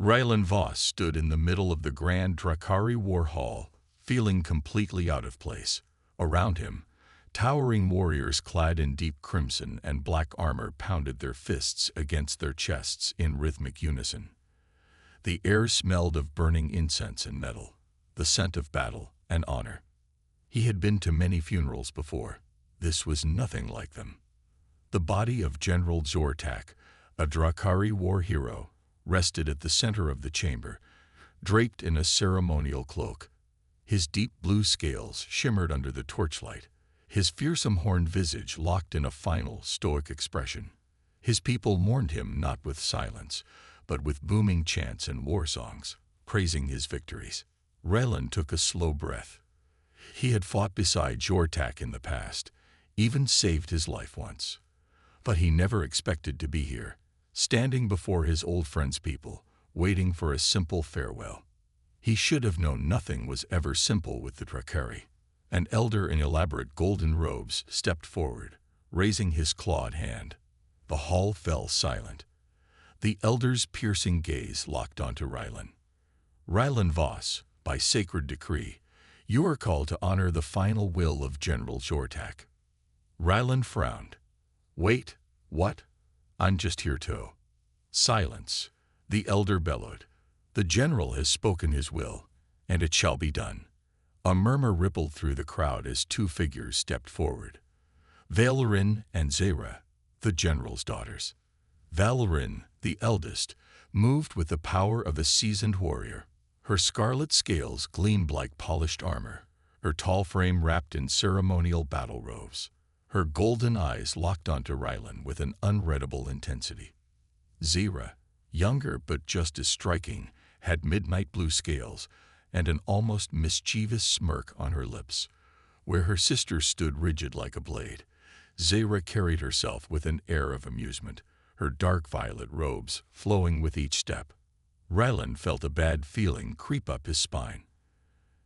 Rylan Voss stood in the middle of the grand Drakari War Hall, feeling completely out of place. Around him, towering warriors clad in deep crimson and black armor pounded their fists against their chests in rhythmic unison. The air smelled of burning incense and metal, the scent of battle and honor. He had been to many funerals before. This was nothing like them. The body of General Zortak, a Drakari war hero, rested at the center of the chamber, draped in a ceremonial cloak. His deep blue scales shimmered under the torchlight, his fearsome horned visage locked in a final, stoic expression. His people mourned him not with silence, but with booming chants and war songs, praising his victories. Rylan took a slow breath. He had fought beside Zortak in the past, even saved his life once. But he never expected to be here, standing before his old friend's people, waiting for a simple farewell. He should have known nothing was ever simple with the Drakari. An elder in elaborate golden robes stepped forward, raising his clawed hand. The hall fell silent. The elder's piercing gaze locked onto Rylan. Rylan Voss, by sacred decree, you are called to honor the final will of General Zortak. Rylan frowned. Wait, what? I'm just here to... Silence, the elder bellowed. The general has spoken his will, and it shall be done. A murmur rippled through the crowd as two figures stepped forward. Valerin and Zera, the general's daughters. Valerin, the eldest, moved with the power of a seasoned warrior. Her scarlet scales gleamed like polished armor, her tall frame wrapped in ceremonial battle robes. Her golden eyes locked onto Rylan with an unreadable intensity. Zera, younger but just as striking, had midnight blue scales and an almost mischievous smirk on her lips. Where her sister stood rigid like a blade, Zera carried herself with an air of amusement, her dark violet robes flowing with each step. Rylan felt a bad feeling creep up his spine.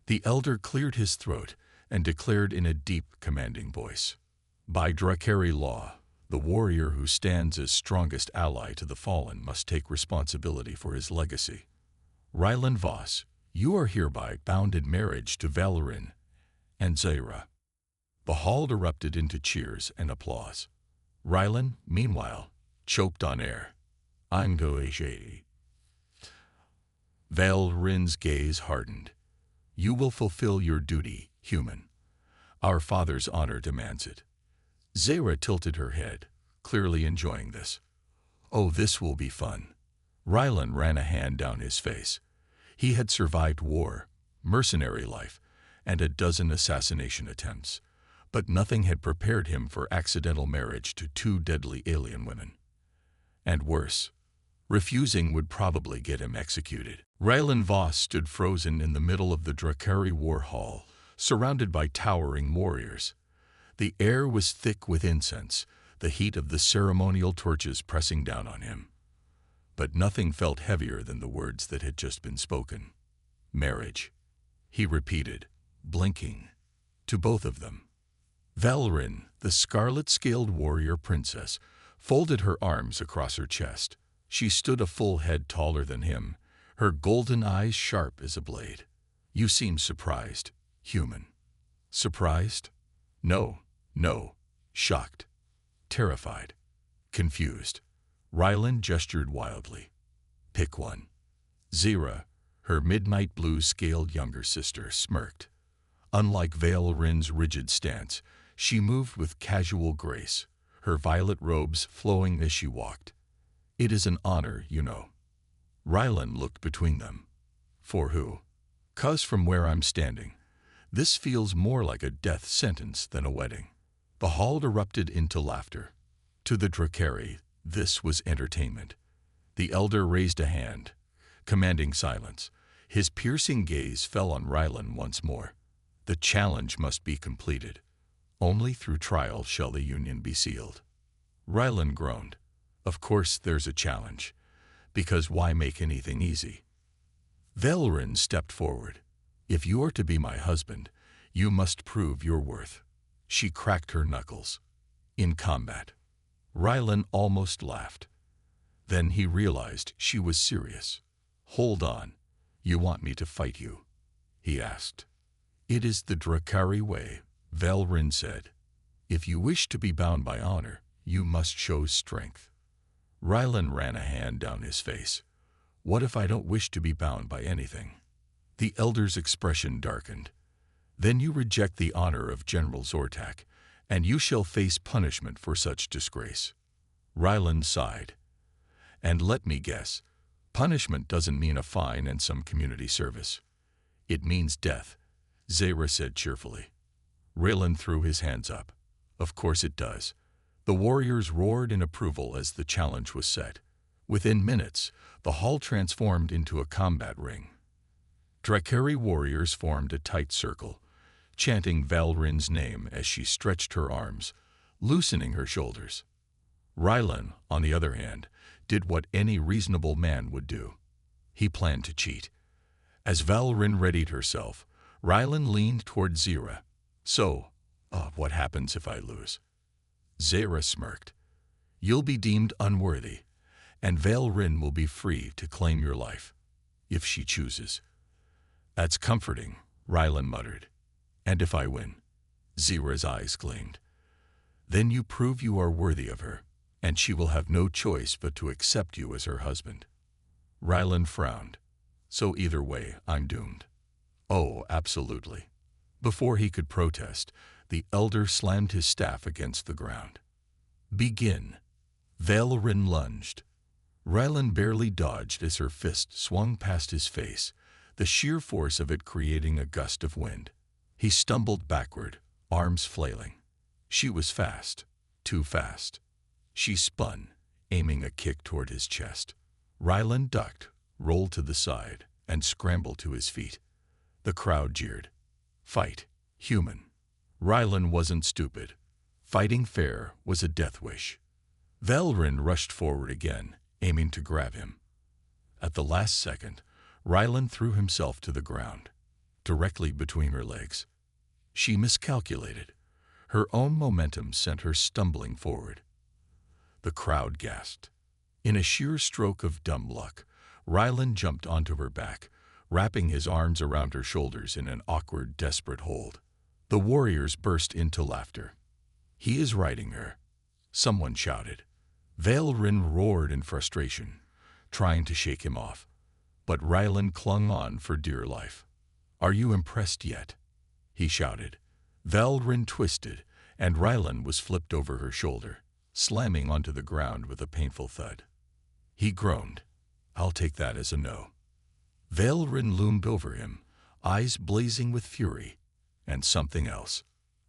The elder cleared his throat and declared in a deep, commanding voice, "By Drakari law, the warrior who stands as strongest ally to the fallen must take responsibility for his legacy. Rylan Voss, you are hereby bound in marriage to Valerin and Zera." The hall erupted into cheers and applause. Rylan, meanwhile, choked on air. "I'm going shady." Valerin's gaze hardened. "You will fulfill your duty, human. Our father's honor demands it." Zera tilted her head, clearly enjoying this. "Oh, this will be fun." Rylan ran a hand down his face. He had survived war, mercenary life, and a dozen assassination attempts, but nothing had prepared him for accidental marriage to two deadly alien women. And worse, refusing would probably get him executed. Rylan Voss stood frozen in the middle of the Drakari War Hall, surrounded by towering warriors. The air was thick with incense, the heat of the ceremonial torches pressing down on him. But nothing felt heavier than the words that had just been spoken. "Marriage," he repeated, blinking, to both of them. Valerin, the scarlet-scaled warrior princess, folded her arms across her chest. She stood a full head taller than him, her golden eyes sharp as a blade. "You seem surprised, human." "Surprised? No. Shocked. Terrified. Confused." Rylan gestured wildly. "Pick one." Zera, her midnight blue-scaled younger sister, smirked. Unlike Valerin's rigid stance, she moved with casual grace, her violet robes flowing as she walked. "It is an honor, you know." Rylan looked between them. "For who?" "'Cause from where I'm standing, this feels more like a death sentence than a wedding." The hall erupted into laughter. To the Drakari, this was entertainment. The elder raised a hand, commanding silence. His piercing gaze fell on Rylan once more. The challenge must be completed. Only through trial shall the union be sealed. Rylan groaned. "Of course there's a challenge, because why make anything easy?" Valerin stepped forward. "If you are to be my husband, you must prove your worth." She cracked her knuckles. "In combat." Rylan almost laughed. Then he realized she was serious. Hold on. You want me to fight you? He asked. It is the Drakari way, Valrin said. If you wish to be bound by honor, you must show strength. Rylan ran a hand down his face. What if I don't wish to be bound by anything? The elder's expression darkened. Then you reject the honor of General Zortak, and you shall face punishment for such disgrace. Rylan sighed. And let me guess, punishment doesn't mean a fine and some community service. It means death, Zayra said cheerfully. Raylan threw his hands up. Of course it does. The warriors roared in approval as the challenge was set. Within minutes, the hall transformed into a combat ring. Drakari warriors formed a tight circle, chanting Valrin's name as she stretched her arms, loosening her shoulders. Rylan, on the other hand, did what any reasonable man would do. He planned to cheat. As Valrin readied herself, Rylan leaned toward Zayra. So, what happens if I lose? Zayra smirked. You'll be deemed unworthy, and Valrin will be free to claim your life, if she chooses. That's comforting, Rylan muttered. And if I win? Zayra's eyes gleamed. Then you prove you are worthy of her, and she will have no choice but to accept you as her husband. Rylan frowned. So either way, I'm doomed. Oh, absolutely. Before he could protest, the elder slammed his staff against the ground. Begin. Valrin lunged. Rylan barely dodged as her fist swung past his face, the sheer force of it creating a gust of wind. He stumbled backward, arms flailing. She was fast, too fast. She spun, aiming a kick toward his chest. Rylan ducked, rolled to the side, and scrambled to his feet. The crowd jeered. Fight, human. Rylan wasn't stupid. Fighting fair was a death wish. Valrin rushed forward again, aiming to grab him. At the last second, Rylan threw himself to the ground, directly between her legs. She miscalculated. Her own momentum sent her stumbling forward. The crowd gasped. In a sheer stroke of dumb luck, Rylan jumped onto her back, wrapping his arms around her shoulders in an awkward, desperate hold. The warriors burst into laughter. He is riding her, someone shouted. Valrin roared in frustration, trying to shake him off. But Rylan clung on for dear life. Are you impressed yet? He shouted. Valrin twisted, and Rylan was flipped over her shoulder, slamming onto the ground with a painful thud. He groaned. I'll take that as a no. Valrin loomed over him, eyes blazing with fury, and something else.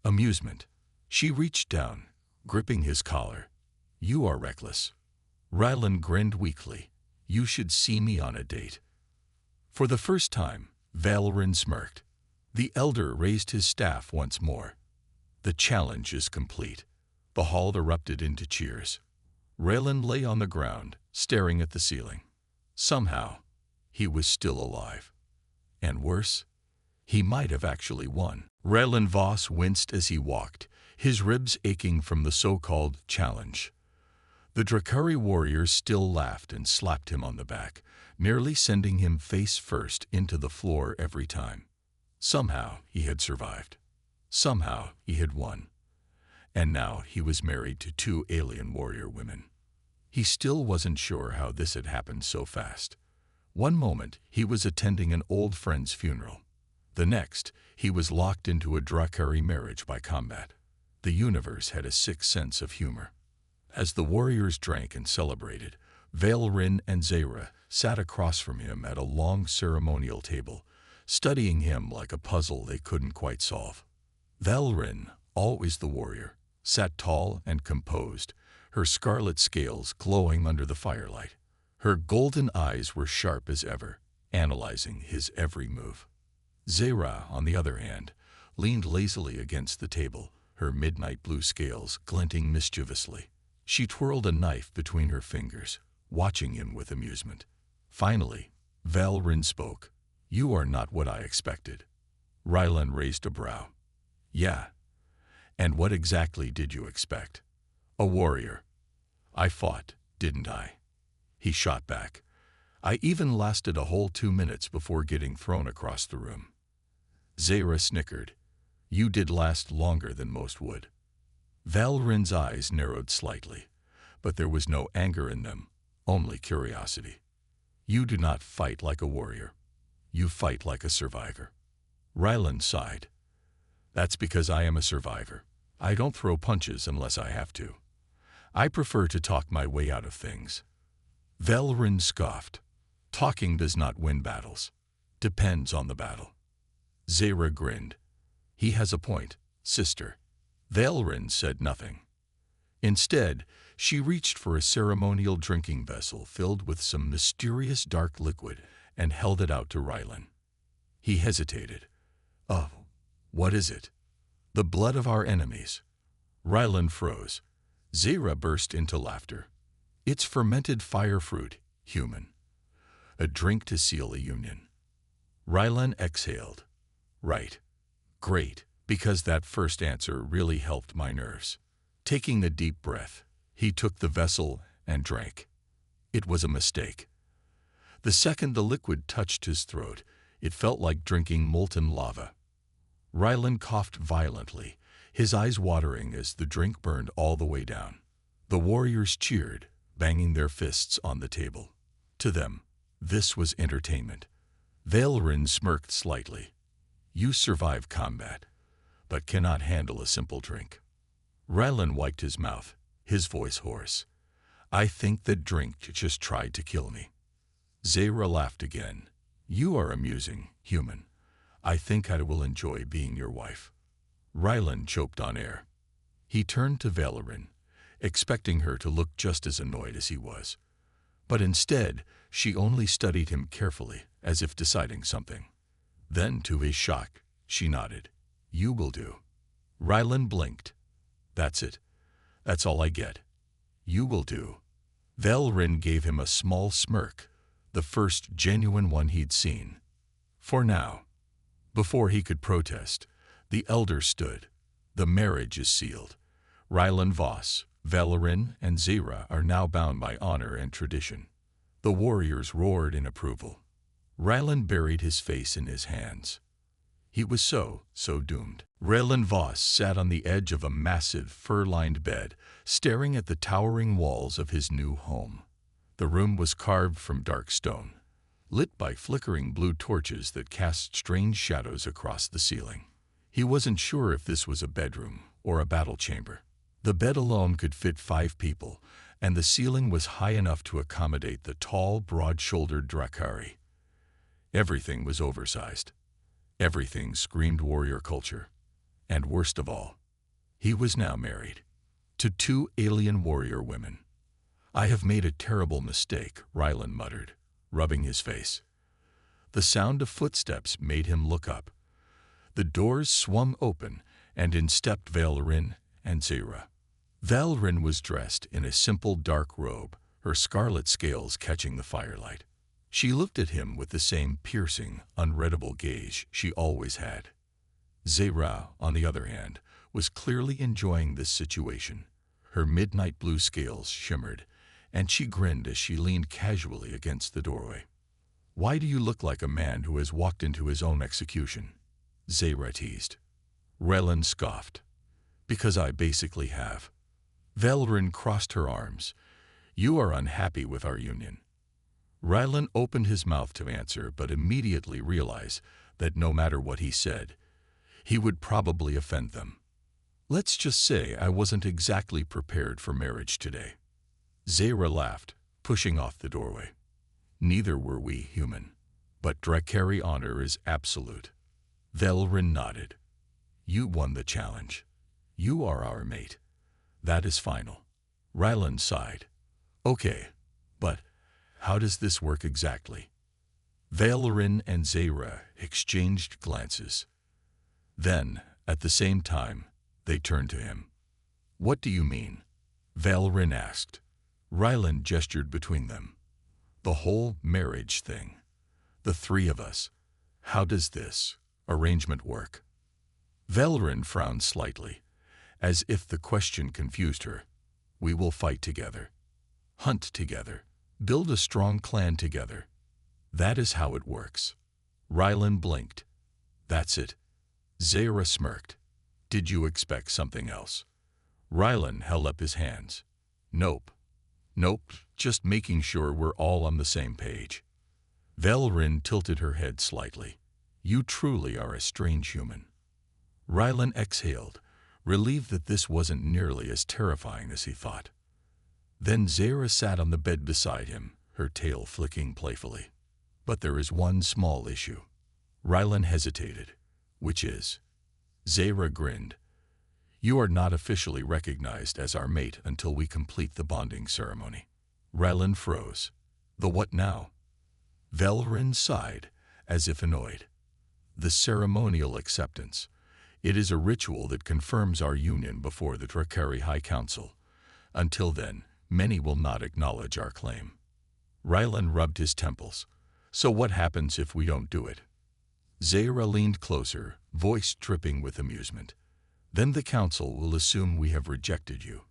Amusement. She reached down, gripping his collar. You are reckless. Rylan grinned weakly. You should see me on a date. For the first time, Valrin smirked. The elder raised his staff once more. The challenge is complete. The hall erupted into cheers. Rylan lay on the ground, staring at the ceiling. Somehow, he was still alive. And worse, he might have actually won. Rylan Voss winced as he walked, his ribs aching from the so-called challenge. The Drakari warriors still laughed and slapped him on the back, nearly sending him face first into the floor every time. Somehow he had survived. Somehow he had won. And now he was married to 2 alien warrior women. He still wasn't sure how this had happened so fast. One moment he was attending an old friend's funeral. The next, he was locked into a Drakari marriage by combat. The universe had a sick sense of humor. As the warriors drank and celebrated, Valrin and Zayra sat across from him at a long ceremonial table, studying him like a puzzle they couldn't quite solve. Valrin, always the warrior, sat tall and composed, her scarlet scales glowing under the firelight. Her golden eyes were sharp as ever, analyzing his every move. Zayra, on the other hand, leaned lazily against the table, her midnight blue scales glinting mischievously. She twirled a knife between her fingers, watching him with amusement. Finally, Valrin spoke. You are not what I expected. Rylan raised a brow. Yeah. And what exactly did you expect? A warrior. I fought, didn't I? He shot back. I even lasted a whole 2 minutes before getting thrown across the room. Zayra snickered. You did last longer than most would. Valerin's eyes narrowed slightly, but there was no anger in them, only curiosity. You do not fight like a warrior. You fight like a survivor. Rylan sighed. That's because I am a survivor. I don't throw punches unless I have to. I prefer to talk my way out of things. Valerin scoffed. Talking does not win battles. Depends on the battle. Zayra grinned. He has a point, sister. Valerin said nothing. Instead, she reached for a ceremonial drinking vessel filled with some mysterious dark liquid and held it out to Rylan. He hesitated. Oh, what is it? The blood of our enemies. Rylan froze. Zayra burst into laughter. It's fermented fire fruit, human. A drink to seal a union. Rylan exhaled. Right. Great, because that first answer really helped my nerves. Taking a deep breath, he took the vessel and drank. It was a mistake. The second the liquid touched his throat, it felt like drinking molten lava. Rylan coughed violently, his eyes watering as the drink burned all the way down. The warriors cheered, banging their fists on the table. To them, this was entertainment. Valerin smirked slightly. You survive combat, but cannot handle a simple drink. Rylan wiped his mouth, his voice hoarse. I think that drink just tried to kill me. Zayra laughed again. You are amusing, human. I think I will enjoy being your wife. Rylan choked on air. He turned to Valerin, expecting her to look just as annoyed as he was. But instead, she only studied him carefully, as if deciding something. Then, to his shock, she nodded. You will do. Rylan blinked. That's it. That's all I get. You will do. Valerin gave him a small smirk, the first genuine one he'd seen. For now. Before he could protest, the elder stood. The marriage is sealed. Rylan Voss, Valerin, and Zayra are now bound by honor and tradition. The warriors roared in approval. Rylan buried his face in his hands. He was so doomed. Rylan Voss sat on the edge of a massive, fur-lined bed, staring at the towering walls of his new home. The room was carved from dark stone, lit by flickering blue torches that cast strange shadows across the ceiling. He wasn't sure if this was a bedroom or a battle chamber. The bed alone could fit 5 people, and the ceiling was high enough to accommodate the tall, broad-shouldered Drakari. Everything was oversized. Everything screamed warrior culture. And worst of all, he was now married to 2 alien warrior women. I have made a terrible mistake, Rylan muttered, rubbing his face. The sound of footsteps made him look up. The doors swung open, and in stepped Valerin and Zayra. Valerin was dressed in a simple dark robe, her scarlet scales catching the firelight. She looked at him with the same piercing, unreadable gaze she always had. Zayra, on the other hand, was clearly enjoying this situation. Her midnight blue scales shimmered, and she grinned as she leaned casually against the doorway. Why do you look like a man who has walked into his own execution? Zayra teased. Rylan scoffed. Because I basically have. Valerin crossed her arms. You are unhappy with our union. Rylan opened his mouth to answer, but immediately realized that no matter what he said, he would probably offend them. Let's just say I wasn't exactly prepared for marriage today. Zayra laughed, pushing off the doorway. Neither were we, human. But Drakari honor is absolute. Valerin nodded. You won the challenge. You are our mate. That is final. Rylan sighed. Okay, but how does this work exactly? Valerin and Zayra exchanged glances. Then, at the same time, they turned to him. What do you mean? Valerin asked. Rylan gestured between them. The whole marriage thing. The 3 of us. How does this arrangement work? Valerin frowned slightly, as if the question confused her. We will fight together. Hunt together. Build a strong clan together. That is how it works. Rylan blinked. That's it. Zara smirked. Did you expect something else? Rylan held up his hands. Nope. Nope, just making sure we're all on the same page. Valrin tilted her head slightly. You truly are a strange human. Rylan exhaled, relieved that this wasn't nearly as terrifying as he thought. Then Zara sat on the bed beside him, her tail flicking playfully. But there is one small issue. Rylan hesitated. Which is? Zara grinned. You are not officially recognized as our mate until we complete the bonding ceremony. Rylan froze. The what now? Valrin sighed, as if annoyed. The ceremonial acceptance. It is a ritual that confirms our union before the Drakari High Council. Until then, many will not acknowledge our claim. Rylan rubbed his temples. So what happens if we don't do it? Zara leaned closer, voice dripping with amusement. Then the council will assume we have rejected you,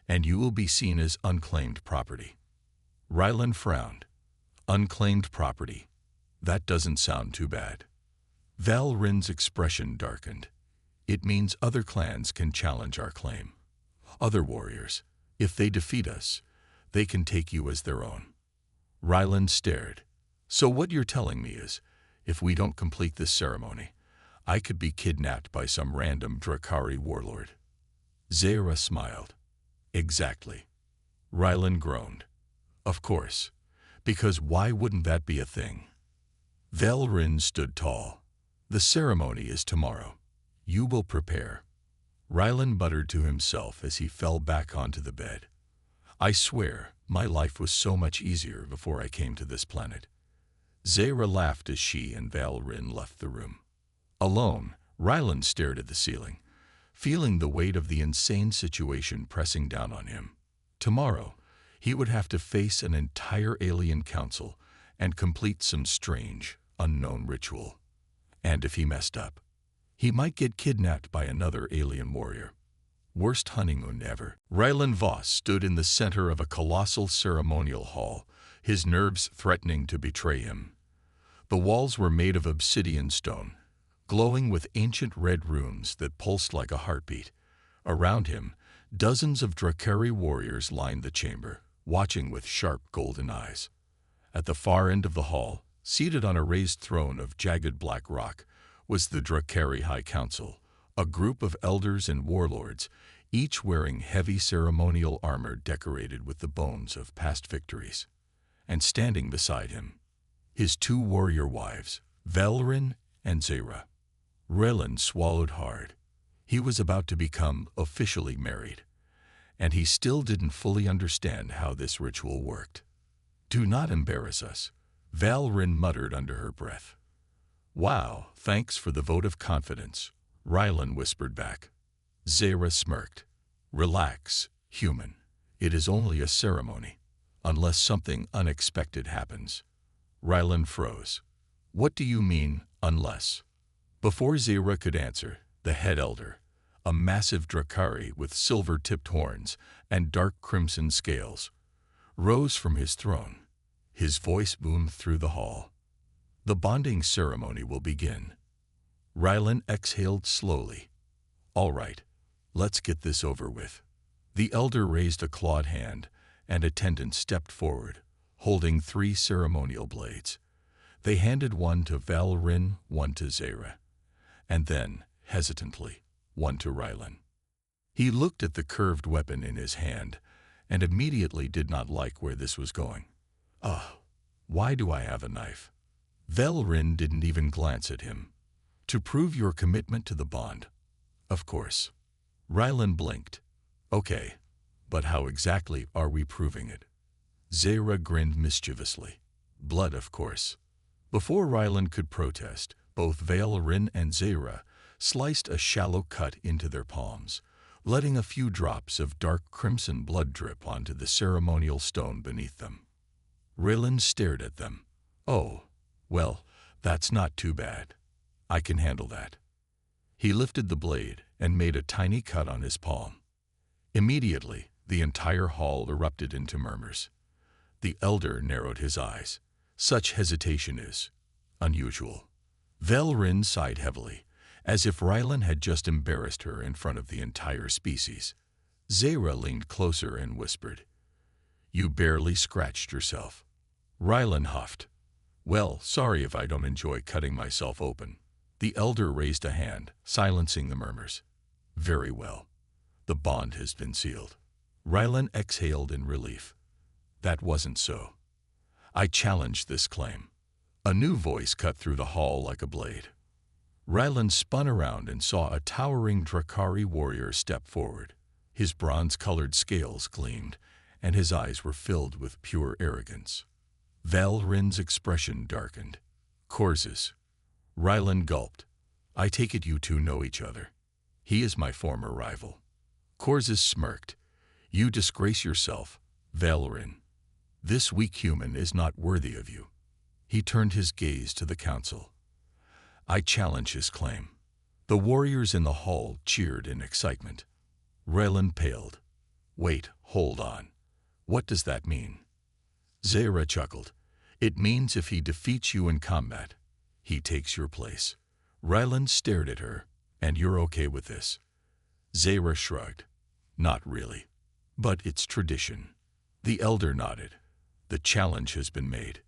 and you will be seen as unclaimed property. Rylan frowned. Unclaimed property. That doesn't sound too bad. Valrin's expression darkened. It means other clans can challenge our claim. Other warriors, if they defeat us, they can take you as their own. Rylan stared. So what you're telling me is, if we don't complete this ceremony, I could be kidnapped by some random Drakari warlord. Zara smiled. Exactly. Rylan groaned. Of course, because why wouldn't that be a thing? Valrin stood tall. The ceremony is tomorrow. You will prepare. Rylan muttered to himself as he fell back onto the bed. I swear, my life was so much easier before I came to this planet. Zara laughed as she and Valrin left the room. Alone, Rylan stared at the ceiling, feeling the weight of the insane situation pressing down on him. Tomorrow, he would have to face an entire alien council and complete some strange, unknown ritual. And if he messed up, he might get kidnapped by another alien warrior. Worst honeymoon ever. Rylan Voss stood in the center of a colossal ceremonial hall, his nerves threatening to betray him. The walls were made of obsidian stone, glowing with ancient red runes that pulsed like a heartbeat. Around him, dozens of Drakari warriors lined the chamber, watching with sharp golden eyes. At the far end of the hall, seated on a raised throne of jagged black rock, was the Drakari High Council, a group of elders and warlords, each wearing heavy ceremonial armor decorated with the bones of past victories. And standing beside him, his two warrior wives, Valrin and Zara. Rylan swallowed hard. He was about to become officially married, and he still didn't fully understand how this ritual worked. Do not embarrass us, Valrin muttered under her breath. Wow, thanks for the vote of confidence, Rylan whispered back. Zara smirked. Relax, human. It is only a ceremony, unless something unexpected happens. Rylan froze. What do you mean, unless? Before Zara could answer, the head elder, a massive Drakari with silver-tipped horns and dark crimson scales, rose from his throne. His voice boomed through the hall. The bonding ceremony will begin. Rylan exhaled slowly. All right, let's get this over with. The elder raised a clawed hand, and attendants stepped forward, holding 3 ceremonial blades. They handed one to Valrin, one to Zara, and then, hesitantly, one to Rylan. He looked at the curved weapon in his hand, and immediately did not like where this was going. Why do I have a knife? Valrin didn't even glance at him. To prove your commitment to the bond. Of course. Rylan blinked. Okay, but how exactly are we proving it? Zara grinned mischievously. Blood, of course. Before Rylan could protest, both Valrin and Zara sliced a shallow cut into their palms, letting a few drops of dark crimson blood drip onto the ceremonial stone beneath them. Rylan stared at them. Oh, well, that's not too bad. I can handle that. He lifted the blade and made a tiny cut on his palm. Immediately, the entire hall erupted into murmurs. The elder narrowed his eyes. Such hesitation is unusual. Valrin sighed heavily, as if Rylan had just embarrassed her in front of the entire species. Zara leaned closer and whispered, "You barely scratched yourself." Rylan huffed. "Well, sorry if I don't enjoy cutting myself open." The elder raised a hand, silencing the murmurs. "Very well. The bond has been sealed." Rylan exhaled in relief. "That wasn't so. I challenge this claim." A new voice cut through the hall like a blade. Rylan spun around and saw a towering Drakari warrior step forward. His bronze-colored scales gleamed, and his eyes were filled with pure arrogance. Valrin's expression darkened. "Korzes." Rylan gulped. "I take it you two know each other." "He is my former rival." Korzes smirked. "You disgrace yourself, Valrin. This weak human is not worthy of you." He turned his gaze to the council. "I challenge his claim." The warriors in the hall cheered in excitement. Rylan paled. "Wait, hold on. What does that mean?" Zara chuckled. "It means if he defeats you in combat, he takes your place." Rylan stared at her. "And you're okay with this?" Zara shrugged. "Not really. But it's tradition." The elder nodded. "The challenge has been made.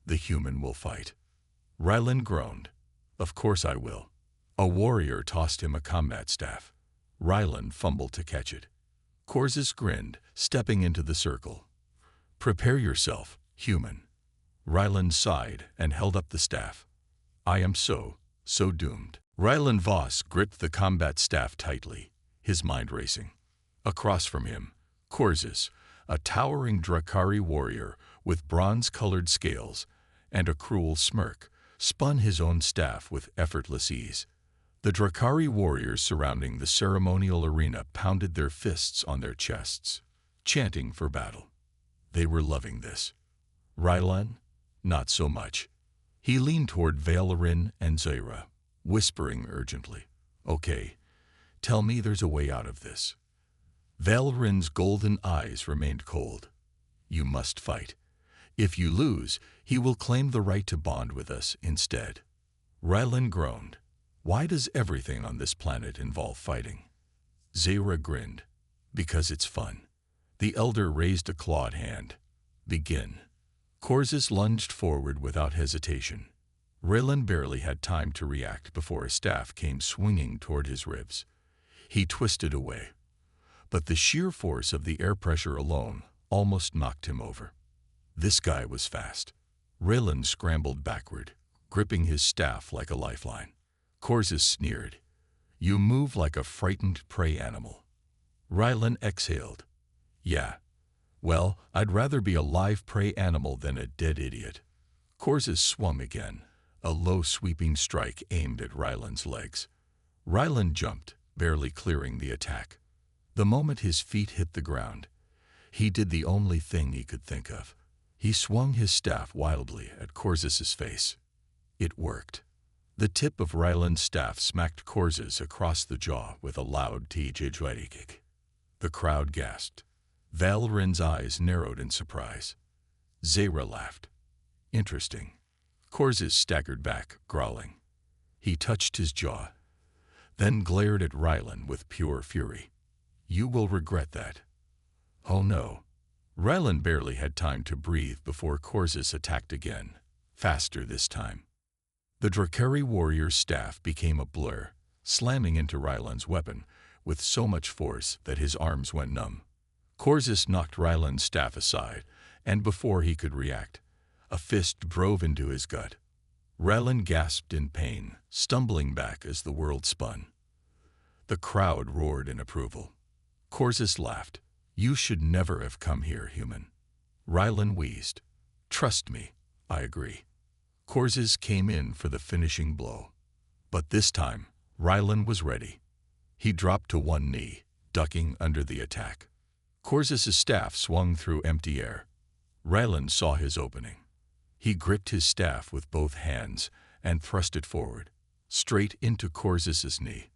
The human will fight." Rylan groaned. "Of course I will." A warrior tossed him a combat staff. Rylan fumbled to catch it. Korzes grinned, stepping into the circle. "Prepare yourself, human." Rylan sighed and held up the staff. "I am so doomed." Rylan Voss gripped the combat staff tightly, his mind racing. Across from him, Korzes, a towering Drakari warrior with bronze-colored scales and a cruel smirk, spun his own staff with effortless ease. The Drakari warriors surrounding the ceremonial arena pounded their fists on their chests, chanting for battle. They were loving this. Rylan? Not so much. He leaned toward Valrin and Zara, whispering urgently, "Okay, tell me there's a way out of this." Valrin's golden eyes remained cold. "You must fight. If you lose, he will claim the right to bond with us instead." Rylan groaned. "Why does everything on this planet involve fighting?" Zara grinned. "Because it's fun." The elder raised a clawed hand. "Begin." Korzes lunged forward without hesitation. Rylan barely had time to react before a staff came swinging toward his ribs. He twisted away. But the sheer force of the air pressure alone almost knocked him over. This guy was fast. Rylan scrambled backward, gripping his staff like a lifeline. Korzes sneered. "You move like a frightened prey animal." Rylan exhaled. "Yeah. Well, I'd rather be a live prey animal than a dead idiot." Korzes swung again, a low sweeping strike aimed at Rylan's legs. Rylan jumped, barely clearing the attack. The moment his feet hit the ground, he did the only thing he could think of. He swung his staff wildly at Korzes' face. It worked. The tip of Rylan's staff smacked Korzes across the jaw with a loud TJ kick. The crowd gasped. Valrin's eyes narrowed in surprise. Zara laughed. "Interesting." Korzes staggered back, growling. He touched his jaw, then glared at Rylan with pure fury. "You will regret that." "Oh no." Rylan barely had time to breathe before Korzes attacked again, faster this time. The Drakari warrior's staff became a blur, slamming into Rylan's weapon with so much force that his arms went numb. Korzes knocked Rylan's staff aside, and before he could react, a fist drove into his gut. Rylan gasped in pain, stumbling back as the world spun. The crowd roared in approval. Korzes laughed. "You should never have come here, human." Rylan wheezed. "Trust me, I agree." Korzes came in for the finishing blow. But this time, Rylan was ready. He dropped to one knee, ducking under the attack. Korzes' staff swung through empty air. Rylan saw his opening. He gripped his staff with both hands and thrust it forward, straight into Korzes' knee.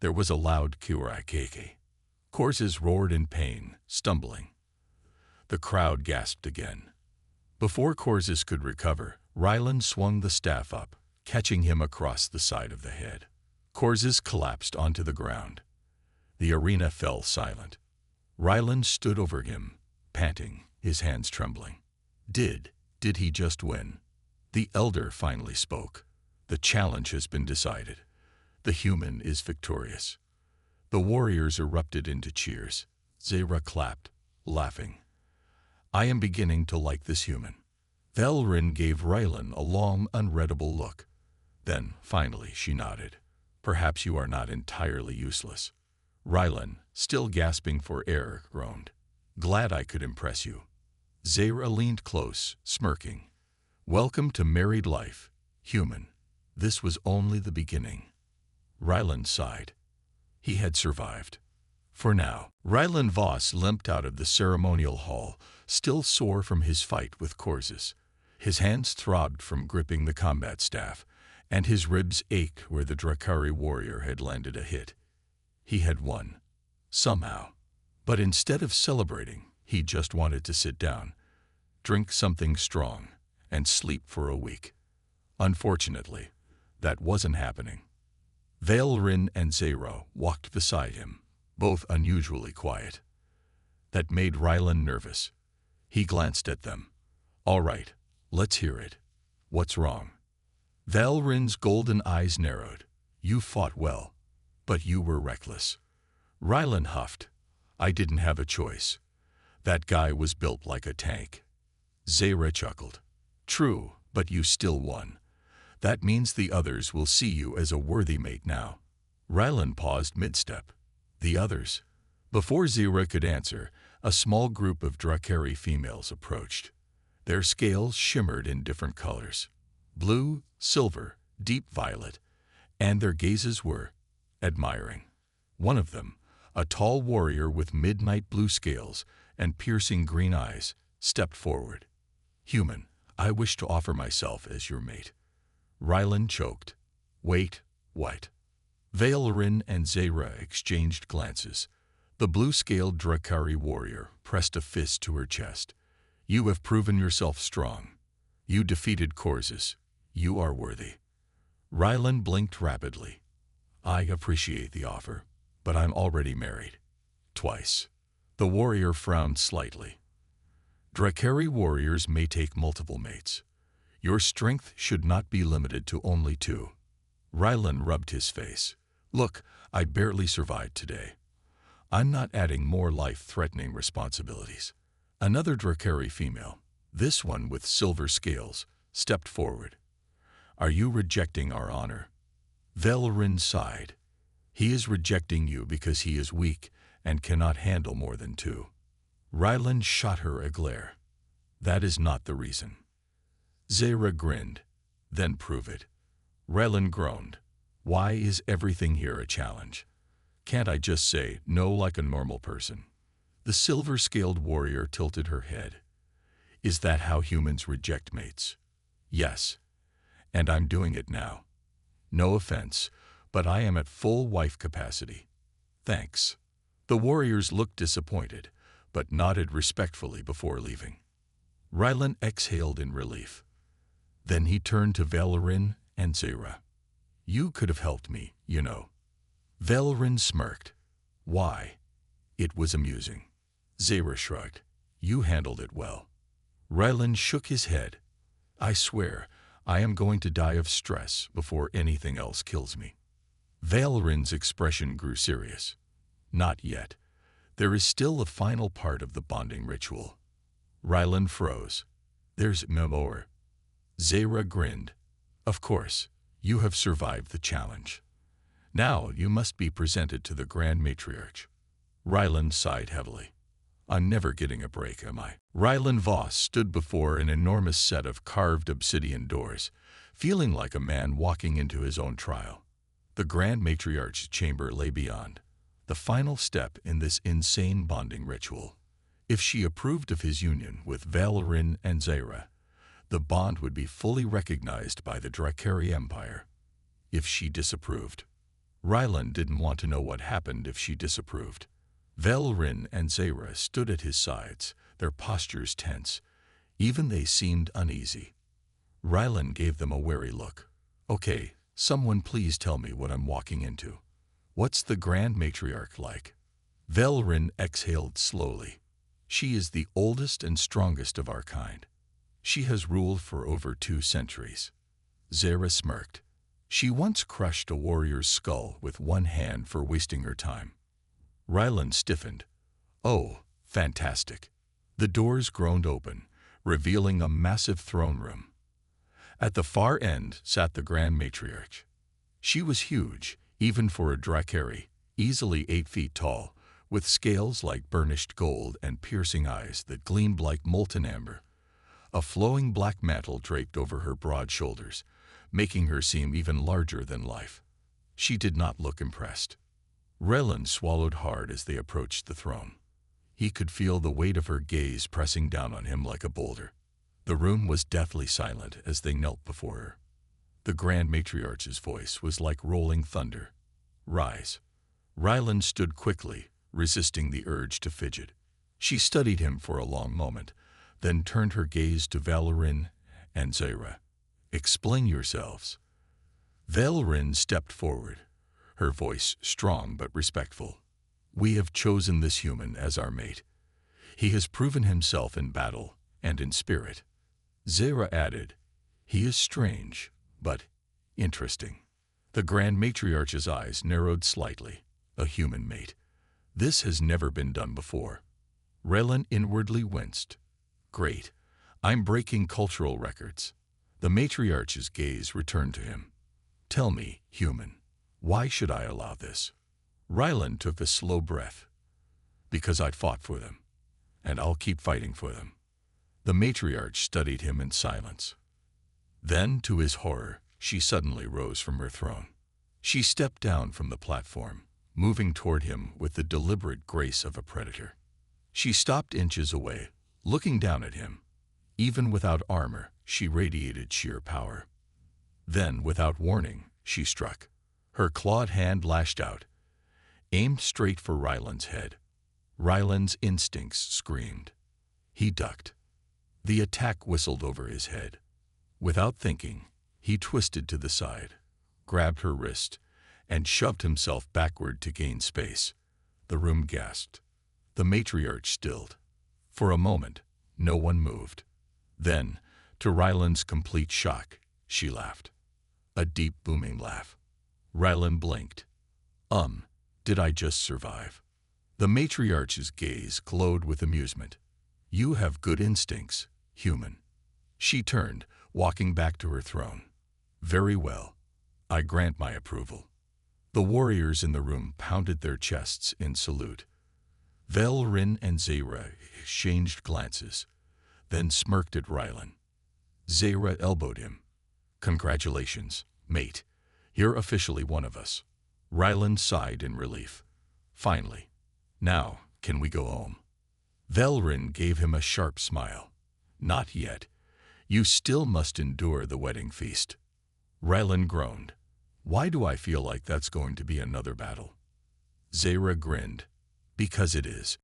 There was a loud kirakeke. Korzes roared in pain, stumbling. The crowd gasped again. Before Corzus could recover, Rylan swung the staff up, catching him across the side of the head. Corzus collapsed onto the ground. The arena fell silent. Rylan stood over him, panting, his hands trembling. Did he just win? The Elder finally spoke. The challenge has been decided. The human is victorious. The warriors erupted into cheers. Zayra clapped, laughing. I am beginning to like this human. Valrin gave Rylan a long, unreadable look. Then, finally, she nodded. Perhaps you are not entirely useless. Rylan, still gasping for air, groaned. Glad I could impress you. Zayra leaned close, smirking. Welcome to married life, human. This was only the beginning. Rylan sighed. He had survived. For now. Rylan Voss limped out of the ceremonial hall, still sore from his fight with Corzus. His hands throbbed from gripping the combat staff, and his ribs ached where the Drakari warrior had landed a hit. He had won. Somehow. But instead of celebrating, he just wanted to sit down, drink something strong, and sleep for a week. Unfortunately, that wasn't happening. Valrin and Zayra walked beside him, both unusually quiet. That made Rylan nervous. He glanced at them. All right, let's hear it. What's wrong? Valrin's golden eyes narrowed. You fought well, but you were reckless. Rylan huffed. I didn't have a choice. That guy was built like a tank. Zayra chuckled. True, but you still won. That means the others will see you as a worthy mate now. Rylan paused mid-step. The others? Before Zayra could answer, a small group of Drakari females approached. Their scales shimmered in different colors. Blue, silver, deep violet, and their gazes were admiring. One of them, a tall warrior with midnight blue scales and piercing green eyes, stepped forward. Human, I wish to offer myself as your mate. Rylan choked. Wait, what? Valrin and Zayra exchanged glances. The blue-scaled Drakari warrior pressed a fist to her chest. You have proven yourself strong. You defeated Corzus. You are worthy. Rylan blinked rapidly. I appreciate the offer, but I'm already married. Twice. The warrior frowned slightly. Drakari warriors may take multiple mates. Your strength should not be limited to only 2. Rylan rubbed his face. Look, I barely survived today. I'm not adding more life-threatening responsibilities. Another Drakari female, this one with silver scales, stepped forward. Are you rejecting our honor? Valrin sighed. He is rejecting you because he is weak and cannot handle more than 2. Rylan shot her a glare. That is not the reason. Zayra grinned. Then prove it. Rylan groaned. Why is everything here a challenge? Can't I just say no like a normal person? The silver-scaled warrior tilted her head. Is that how humans reject mates? Yes. And I'm doing it now. No offense, but I am at full wife capacity. Thanks. The warriors looked disappointed, but nodded respectfully before leaving. Rylan exhaled in relief. Then he turned to Valrin and Zayra. You could have helped me, you know. Valrin smirked. Why? It was amusing. Zayra shrugged. You handled it well. Rylan shook his head. I swear, I am going to die of stress before anything else kills me. Valrin's expression grew serious. Not yet. There is still a final part of the bonding ritual. Rylan froze. There's no more. Zayra grinned. Of course, you have survived the challenge. Now you must be presented to the Grand Matriarch. Rylan sighed heavily. I'm never getting a break, am I? Rylan Voss stood before an enormous set of carved obsidian doors, feeling like a man walking into his own trial. The Grand Matriarch's chamber lay beyond, the final step in this insane bonding ritual. If she approved of his union with Valrin and Zayra, the bond would be fully recognized by the Drakari Empire. If she disapproved, Rylan didn't want to know what happened if she disapproved. Valrin and Zayra stood at his sides, their postures tense. Even they seemed uneasy. Rylan gave them a wary look. Okay, someone please tell me what I'm walking into. What's the Grand Matriarch like? Velrin exhaled slowly. She is the oldest and strongest of our kind. She has ruled for over 2 centuries. Zara smirked. She once crushed a warrior's skull with one hand for wasting her time. Rylan stiffened. Oh, fantastic. The doors groaned open, revealing a massive throne room. At the far end sat the Grand Matriarch. She was huge, even for a Drakari, easily 8 feet tall, with scales like burnished gold and piercing eyes that gleamed like molten amber. A flowing black mantle draped over her broad shoulders, making her seem even larger than life. She did not look impressed. Rylan swallowed hard as they approached the throne. He could feel the weight of her gaze pressing down on him like a boulder. The room was deathly silent as they knelt before her. The Grand Matriarch's voice was like rolling thunder. Rise. Rylan stood quickly, resisting the urge to fidget. She studied him for a long moment, then turned her gaze to Velrin and Zara. Explain yourselves. Velrin stepped forward, her voice strong but respectful. We have chosen this human as our mate. He has proven himself in battle and in spirit. Zara added, he is strange, but interesting. The Grand Matriarch's eyes narrowed slightly. A human mate. This has never been done before. Rylan inwardly winced. Great. I'm breaking cultural records. The Matriarch's gaze returned to him. Tell me, human, why should I allow this? Rylan took a slow breath. Because I fought for them, and I'll keep fighting for them. The Matriarch studied him in silence. Then, to his horror, she suddenly rose from her throne. She stepped down from the platform, moving toward him with the deliberate grace of a predator. She stopped inches away, looking down at him. Even without armor, she radiated sheer power. Then, without warning, she struck. Her clawed hand lashed out, aimed straight for Rylan's head. Rylan's instincts screamed. He ducked. The attack whistled over his head. Without thinking, he twisted to the side, grabbed her wrist, and shoved himself backward to gain space. The room gasped. The Matriarch stilled. For a moment, no one moved. Then, to Rylan's complete shock, she laughed. A deep, booming laugh. Rylan blinked. Did I just survive? The Matriarch's gaze glowed with amusement. You have good instincts, human. She turned, walking back to her throne. Very well. I grant my approval. The warriors in the room pounded their chests in salute. Velrin and Zara exchanged glances, then smirked at Rylan. Zara elbowed him. Congratulations, mate. You're officially one of us. Rylan sighed in relief. Finally. Now, can we go home? Velrin gave him a sharp smile. Not yet. You still must endure the wedding feast. Rylan groaned. Why do I feel like that's going to be another battle? Zara grinned. Because it is.